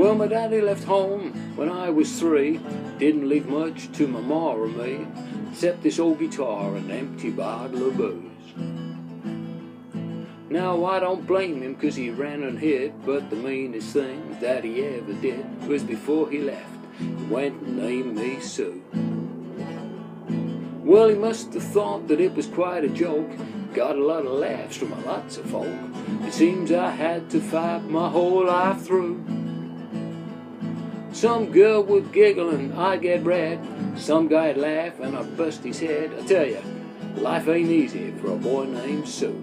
Well, my daddy left home when I was 3. Didn't leave much to my ma or me, except this old guitar and an empty bottle of booze. Now I don't blame him 'cause he ran and hid, but the meanest thing that he ever did was before he left, he went and named me Sue. Well, he must have thought that it was quite a joke, got a lot of laughs from lots of folk. It seems I had to fight my whole life through. Some girl would giggle and I'd get red, some guy'd laugh and I'd bust his head. I tell ya, life ain't easy for a boy named Sue.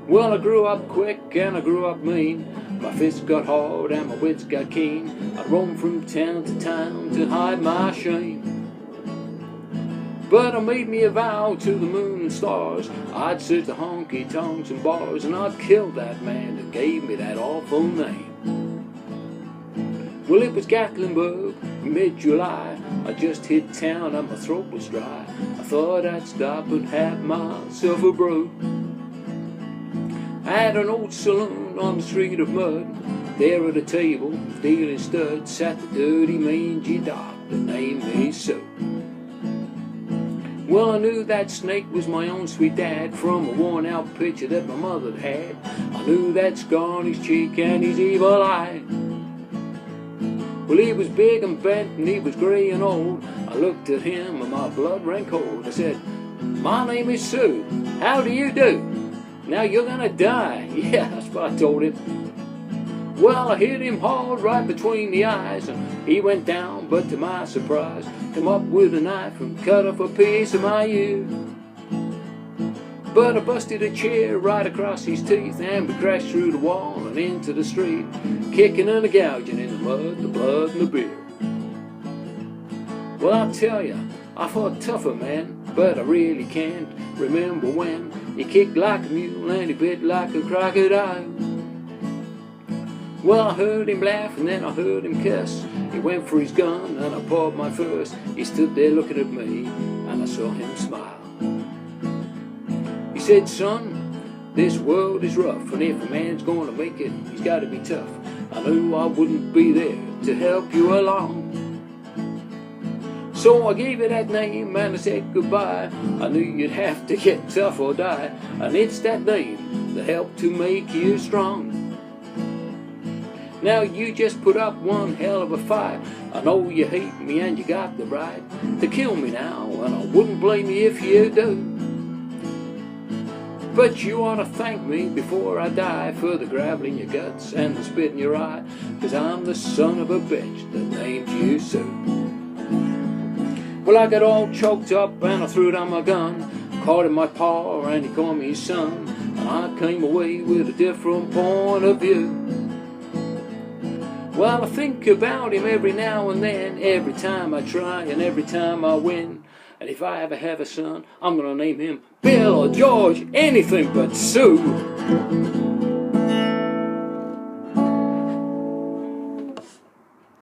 Well, I grew up quick and I grew up mean, my fists got hard and my wits got keen. I roamed from town to town to hide my shame. But I made me a vow to the moon and stars, I'd search the honky-tonks and bars, and I'd kill that man that gave me that awful name. Well, it was Gatlinburg, mid-July, I just hit town and my throat was dry. I thought I'd stop and have myself a brew. I had an old saloon on the street of mud. There at a table, dealing studs, sat the dirty, mangy doctor named me Sue. Well, I knew that snake was my own sweet dad from a worn-out picture that my mother had. I knew that scar on his cheek and his evil eye. Well, he was big and bent and he was grey and old. I looked at him and my blood ran cold. I said, "My name is Sue. How do you do? Now you're gonna die." Yeah, that's what I told him. Well, I hit him hard right between the eyes and he went down, but to my surprise, come up with a knife and cut off a piece of my ear. But I busted a chair right across his teeth and we crashed through the wall and into the street, kicking and gouging in the mud, the blood and the beer. Well, I'll tell ya, I fought tougher, man, but I really can't remember when. He kicked like a mule and he bit like a crocodile. Well, I heard him laugh and then I heard him cuss. He went for his gun and I pulled my first. He stood there looking at me and I saw him smile. He said, "Son, this world is rough, and if a man's going to make it, he's got to be tough." I knew I wouldn't be there to help you along, so I gave you that name and I said goodbye. I knew you'd have to get tough or die, and it's that name that helped to make you strong. Now you just put up one hell of a fight. I know you hate me and you got the right to kill me now, and I wouldn't blame you if you do. But you ought to thank me before I die for the gravel in your guts and the spit in your eye, 'cause I'm the son of a bitch that named you Sue. Well, I got all choked up and I threw down my gun, caught in my paw and he called me his son, and I came away with a different point of view. Well, I think about him every now and then, every time I try and every time I win. And if I ever have a son, I'm gonna name him Bill or George, anything but Sue.